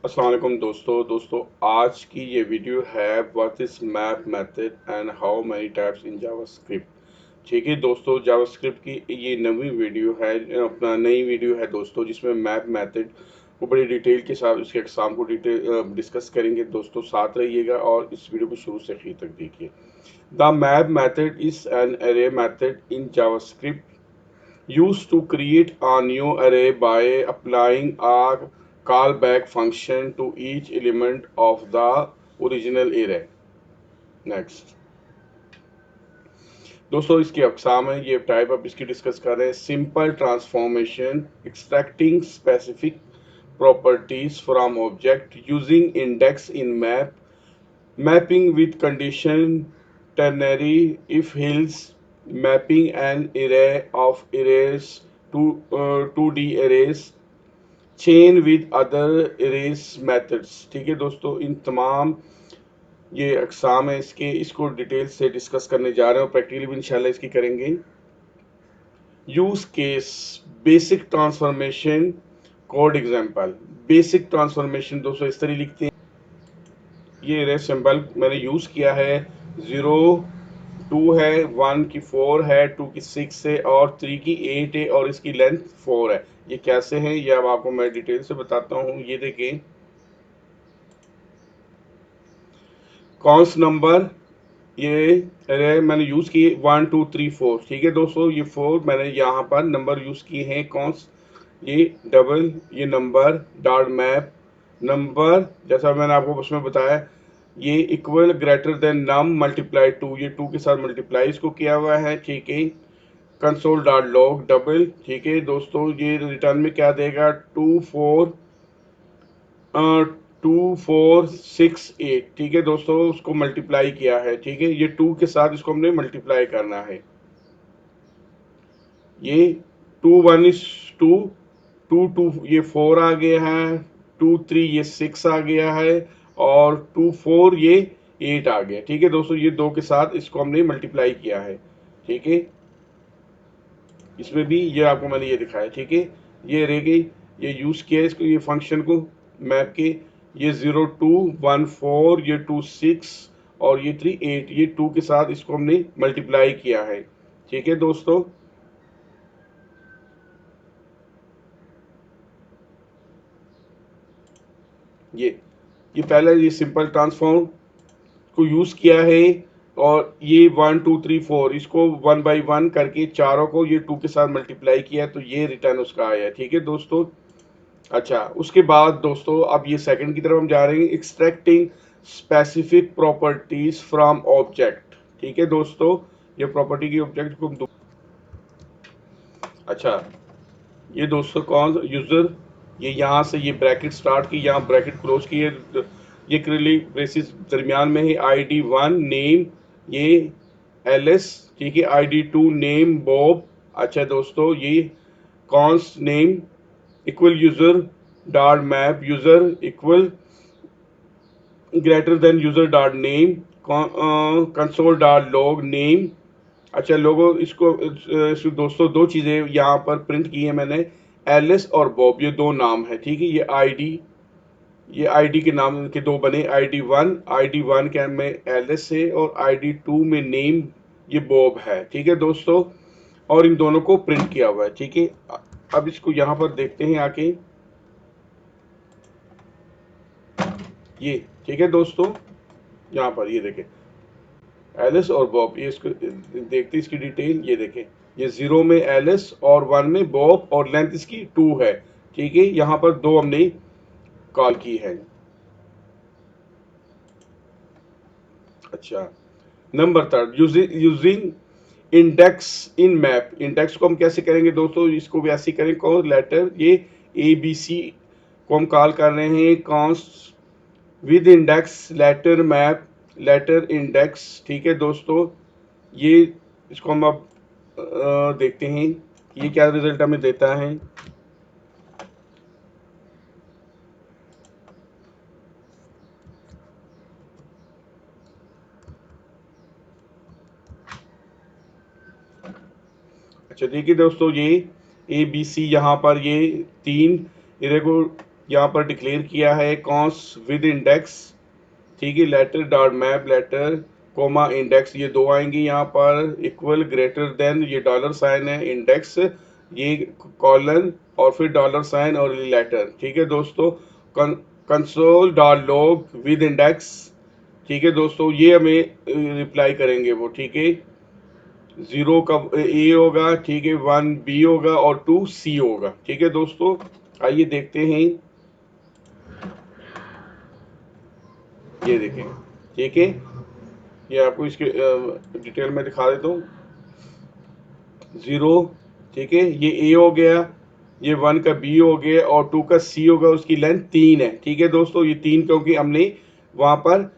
अस्सलाम वालेकुम दोस्तों आज की ये वीडियो है what is map method and how many types in JavaScript. ठीक है दोस्तों, जावास्क्रिप्ट की ये नई वीडियो है, अपना नई वीडियो है दोस्तों, जिसमें मैप मेथड को बड़ी डिटेल के साथ उसके एग्जाम को डिटेल डिस्कस करेंगे। दोस्तों साथ रहिएगा और इस वीडियो को शुरू से आखिर तक देखिए। The map method is an array method in JavaScript used to create a new array by applying a callback function to each element of the original array. Next. दोस्तों इसकी अकसाम है, ये टाइप आप इसकी डिस्कस कर रहे हैं। Simple transformation, extracting specific properties from object using index in map, mapping with condition, ternary if else, mapping an array of arrays to 2D arrays, chain with other arrays methods. ठीक है दोस्तों, इन तमाम ये अकसाम है इसको डिटेल से discuss करने जा रहे हैं और प्रैक्टिकली भी इंशाल्लाह इसकी करेंगे। Use case, basic transformation, code example. Basic transformation दोस्तों इस तरह लिखते हैं, ये अरे सिंबल मैंने यूज किया है। 0 2 है, 1 की 4 है, 2 की 6 है और 3 की 8 है और इसकी लेंथ 4 है। ये कैसे हैं ये अब आपको मैं डिटेल से बताता हूँ। ये देखें, कॉन्स नंबर, ये अरे मैंने यूज किए 1 2 3 4। ठीक है दोस्तों, ये 4 मैंने यहाँ पर नंबर यूज किए हैं। कॉन्स, ये डबल, ये नंबर डॉट मैप नंबर, जैसा मैंने आपको उसमें बताया, ये इक्वल ग्रेटर देन नम मल्टीप्लाई 2, ये 2 के साथ मल्टीप्लाई इसको किया हुआ है। ठीक है, कंसोल डॉट लॉग डबल। ठीक है दोस्तों, ये रिटर्न में क्या देगा, 2468। ठीक है दोस्तों, उसको मल्टीप्लाई किया है। ठीक है, ये 2 के साथ इसको हमने मल्टीप्लाई करना है। ये 2 1 इज 2, 2 2 ये 4 आ गया है, 2 3 ये 6 आ गया है और 2 4 ये 8 आ गया। ठीक है दोस्तों, ये 2 के साथ इसको हमने मल्टीप्लाई किया है। ठीक है, इसमें भी ये आपको मैंने ये दिखाया। ठीक है, ये रह गई, ये यूज किया इसको, ये फंक्शन को मैप के, ये 0 2 1 4, ये 2 6 और ये 3 8, ये 2 के साथ इसको हमने मल्टीप्लाई किया है। ठीक है दोस्तों, ये पहले ये सिंपल ट्रांसफॉर्म को यूज किया है और ये 1 2 3 4 इसको 1 बाई 1 करके चारों को ये 2 के साथ मल्टीप्लाई किया तो ये रिटर्न उसका आया। ठीक है दोस्तों, अच्छा उसके बाद दोस्तों अब ये सेकंड की तरफ हम जा रहे हैं, extracting specific properties from object. ठीक है दोस्तों, ये प्रॉपर्टी की ऑब्जेक्ट को अच्छा, ये दोस्तों कौन यूजर, ये यहाँ से ये ब्रैकेट स्टार्ट की, यहाँ ब्रैकेट क्लोज की, ये करली ब्रेसिस दरमियान में है। ID1 नेम ये एलएस। ठीक है, ID2 नेम बॉब। अच्छा दोस्तों, ये cons name equal user dot map user equal greater then user dot name console dot log name. अच्छा लोगो, इसको दोस्तों दो चीज़ें यहाँ पर प्रिंट की है मैंने, एलिस और बॉब, ये दो नाम है। ठीक है, ये आईडी के नाम के दो बने, ID1 के में एलिस है और ID2 में नेम ये बॉब है। ठीक है दोस्तों, और इन दोनों को प्रिंट किया हुआ है। ठीक है, अब इसको यहाँ पर देखते हैं आके, ये ठीक है दोस्तों, यहाँ पर ये देखें एलिस और बॉब, ये इसको देखते इसकी डिटेल, ये देखें, ये 0 में एलिस और 1 में बॉब और लेंथ इसकी 2 है। ठीक है, यहाँ पर दो हमने कॉल की है। अच्छा, नंबर थर्ड, यूजिंग इंडेक्स इन मैप। इंडेक्स को हम कैसे करेंगे दोस्तों, इसको भी ऐसे करें, कौन लेटर, ये ABC को हम कॉल कर रहे हैं const with index letter map letter index. ठीक है दोस्तों, ये इसको हम अब देखते हैं ये क्या रिजल्ट हमें देता है। अच्छा देखिए दोस्तों, ये ABC यहाँ पर ये तीन, ये देखो, यहाँ पर डिक्लेयर किया है कॉन्स विद इंडेक्स, ठीक है, letter dot map letter comma index, ये दो आएंगी यहाँ पर, इक्वल ग्रेटर देन, ये डॉलर साइन है, इंडेक्स ये कॉलन और फिर डॉलर साइन और लेटर, ठीक है दोस्तों। Console dot log with index, ठीक है दोस्तों, ये हमें रिप्लाई करेंगे वो, ठीक है। 0 का ए होगा, ठीक है, 1 बी होगा और 2 सी होगा, ठीक है दोस्तों। आइए देखते हैं, ये देखें, ठीक है, ये आपको इसके डिटेल में दिखा देता हूँ। 0, ठीक है, ये ए हो गया, ये 1 का बी हो गया और 2 का सी होगा, उसकी लेंथ 3 है, ठीक है दोस्तों। ये 3 क्योंकि हमने वहां पर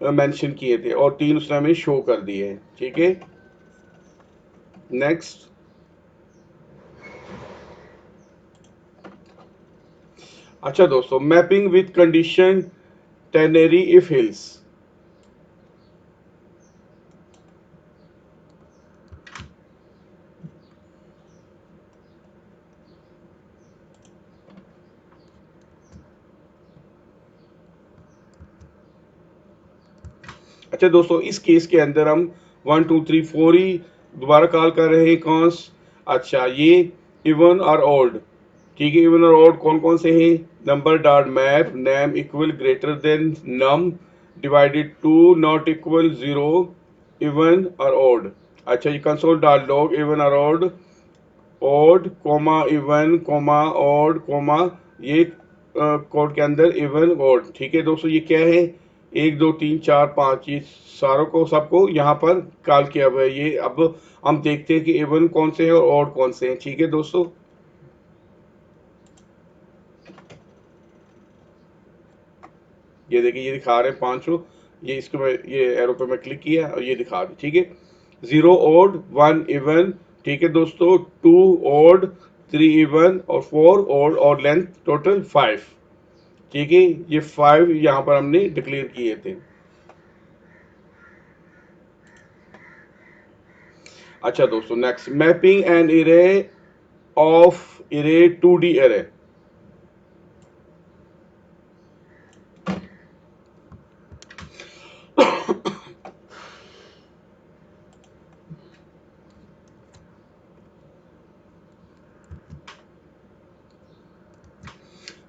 मेंशन किए थे और 3 उसने हमें शो कर दिए हैं, ठीक है। नेक्स्ट, अच्छा दोस्तों, mapping with condition tannery if hills. अच्छा दोस्तों, इस केस के अंदर हम 1 2 3 4 ही दोबारा कॉल कर रहे हैं कौन। अच्छा, ये इवन और ऑड, ठीक है, इवन और ऑड कौन कौन से हैं। Number dot map name equal greater than num divided 2 not equal 0 even और ऑड। अच्छा, ये कंसोल डॉट लॉग इवन और odd comma even comma odd comma, ये कोड के अंदर इवन ऑड, ठीक है दोस्तों। ये क्या है, 1 2 3 4 5, ये सारों को सबको यहाँ पर कॉल किया हुआ है। ये अब हम देखते हैं कि इवन कौन से हैं और ऑड कौन से हैं, ठीक है दोस्तों। ये देखिए, ये दिखा रहे हैं पांचों, ये इसको मैं ये एरो पे मैं क्लिक किया और ये दिखा दी, ठीक है। 0 ऑड 1 इवन, ठीक है दोस्तों, 2 ऑड 3 इवन और 4 ऑड और लेंथ टोटल 5, ठीक है। ये 5 यहाँ पर हमने डिक्लेयर किए थे। अच्छा दोस्तों, next, mapping an array of array 2D array.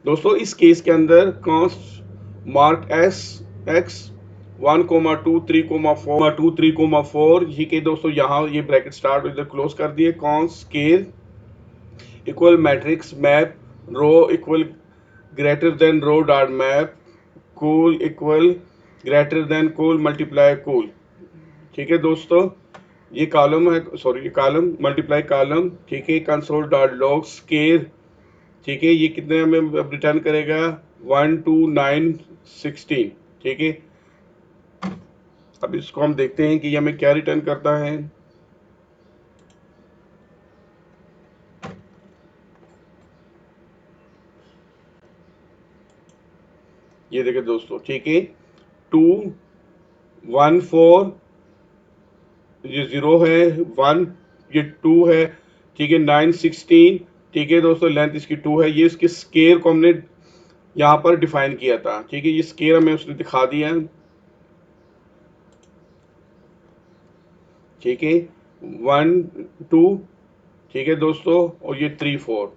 दोस्तों, इस केस के अंदर कॉन्स्ट मार्क एस एक्स 1,2,3,4 ठीक है दोस्तों। यहाँ ये ब्रैकेट स्टार्ट इधर क्लोज कर दिए। Const scale equal matrix map row equal greater than row dot map col equal greater than col multiply col, ठीक है दोस्तों। ये कॉलम है, सॉरी, ये कॉलम मल्टीप्लाई कॉलम, ठीक है। कंसोल डॉट लॉग स्केल, ठीक है, ये कितने में रिटर्न करेगा, 1 2 9 16, ठीक है। अब इसको हम देखते हैं कि ये हमें क्या रिटर्न करता है। ये देखिए दोस्तों, ठीक है, 2 1 4, ये 0 है, 1 ये 2 है, ठीक है, 9 16, ठीक है दोस्तों, लेंथ इसकी 2 है। ये इसके स्केल को हमने यहाँ पर डिफाइन किया था, ठीक है, ये स्केल हमें उसने दिखा दिया है, ठीक है। 1 2, ठीक है दोस्तों, और ये 3 4,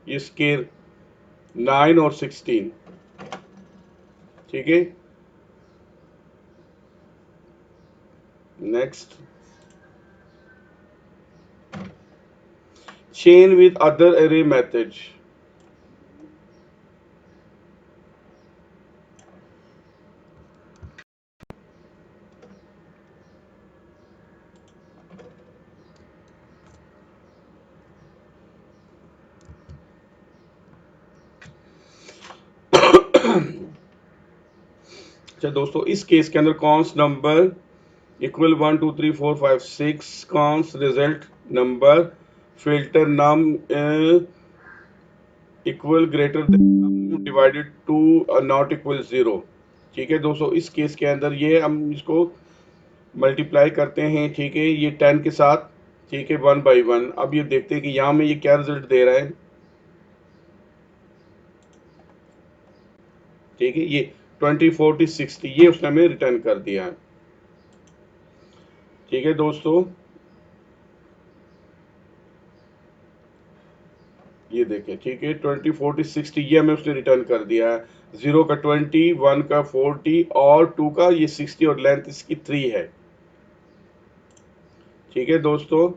ये स्केल 9 और 16, ठीक है। Next, chain with other array methods। अच्छा दोस्तों, इस केस के अंदर const number equal 1 2 3 4 5 6 const result number filter num equal greater than divided two not equal 0, ठीक है दोस्तों। इस केस के अंदर ये हम इसको मल्टीप्लाई करते हैं, ठीक है, ये 10 के साथ, ठीक है, 1 बाई 1। अब ये देखते हैं कि यहाँ में ये क्या रिजल्ट दे रहा है। ठीक है, ये 20 40 60 ये उसने हमें रिटर्न कर दिया है। ठीक है दोस्तों, ये देखें, ठीक है, 20 40 60 ये हमें उसने रिटर्न कर दिया है। 0 का 20, 1 का 40 और 2 का ये 60 और लेंथ इसकी 3 है। ठीक है दोस्तों,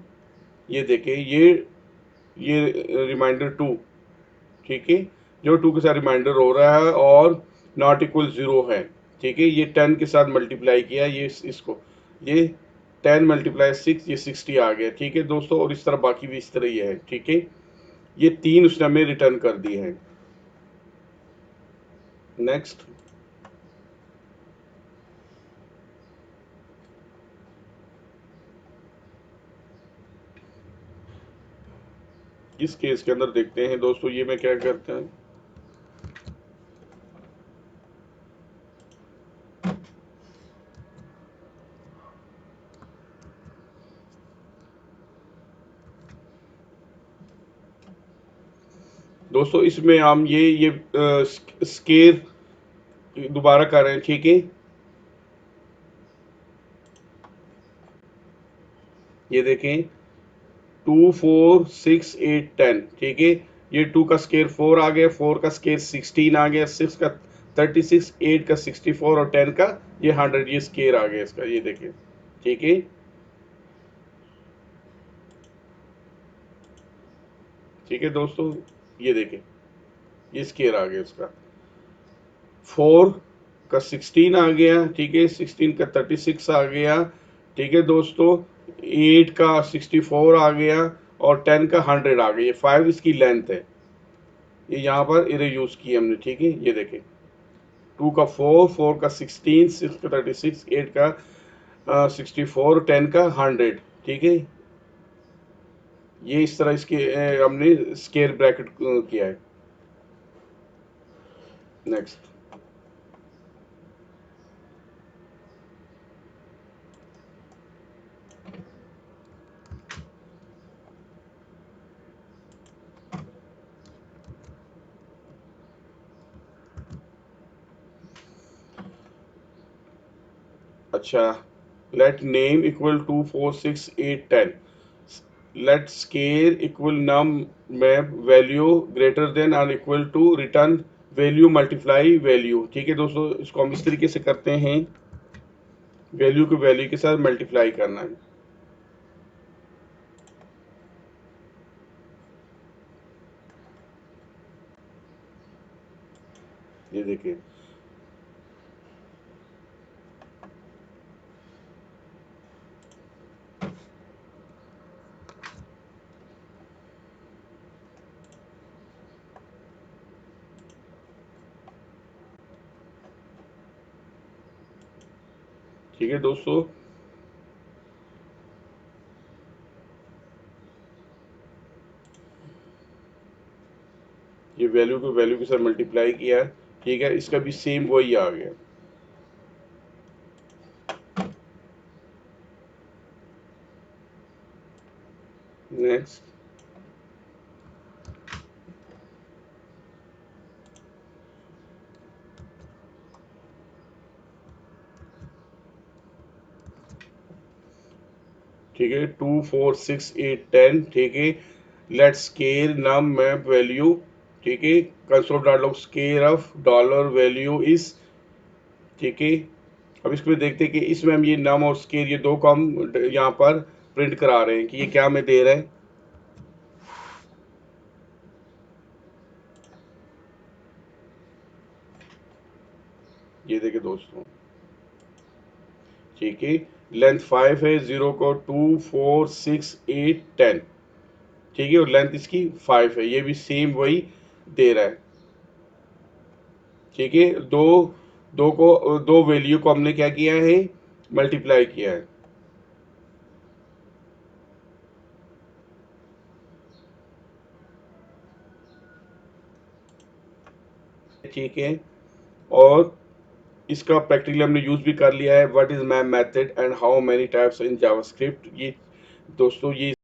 ये देखें, ये रिमाइंडर 2, ठीक है, जो 2 के साथ रिमाइंडर हो रहा है और नॉट इक्वल 0 है। ठीक है, ये 10 के साथ मल्टीप्लाई किया, ये इसको, ये 10 मल्टीप्लाई 6, ये 60 आ गया। ठीक है दोस्तों, और इस तरह बाकी भी इस तरह ही है। ठीक है, ये 3 उसने हमें रिटर्न कर दिए हैं। नेक्स्ट, इस केस के अंदर देखते हैं दोस्तों, ये मैं क्या करते हैं। दोस्तों इसमें हम ये स्केर दोबारा कर रहे हैं। ठीक है, ये देखें, 2 4 6 8 10। ठीक है, ये 2 का स्केयर 4 आ गया, 4 का स्केयर 16 आ गया, 6 का 36, 8 का 64 और 10 का ये 100, ये स्केयर आ गया इसका, ये देखें। ठीक है, ठीक है दोस्तों, ये देखें, ये स्केयर आ गया इसका। 4 का 16 आ गया, ठीक है, 16 का 36 आ गया। ठीक है दोस्तों, 8 का 64 आ गया और 10 का 100 आ गया। ये 5 इसकी लेंथ है, ये यहाँ पर इरे यूज की हमने। ठीक है, ये देखें, 2 का 4, 4 का 16, 6 का 36, 8 का 64, 10 का 100। ठीक है, ये इस तरह इसके हमने स्केयर ब्रैकेट किया है। नेक्स्ट, अच्छा, let name equal to 4 6 8 10, let square equal num map value greater than और equal to return value multiply value. ठीक है दोस्तों, इसको हम इस तरीके से करते हैं, वैल्यू को वैल्यू के साथ मल्टीप्लाई करना है। ये देखिए, ठीक है दोस्तों, ये वैल्यू को वैल्यू के साथ मल्टीप्लाई किया है। ठीक है, इसका भी सेम वही आ गया। नेक्स्ट, ठीक है, 2 4 6 8 10। ठीक है, लेट स्केयर नम मैप वैल्यू। ठीक है, console dot log square of dollar value is. ठीक है, अब इसमें देखते हैं कि इसमें हम ये नम और स्केयर ये दो को हम यहाँ पर प्रिंट करा रहे हैं कि ये क्या हमें दे रहा है। ये देखिए दोस्तों, ठीक है, लेंथ 5 है, 0 को 2 4 6 8 10। ठीक है, और लेंथ इसकी 5 है, ये भी सेम वही दे रहा है। ठीक है, दो वैल्यू को हमने क्या किया है, मल्टीप्लाई किया है। ठीक है, और इसका प्रैक्टिकली हमने यूज भी कर लिया है। What is map method and how many types in JavaScript. ये दोस्तों, ये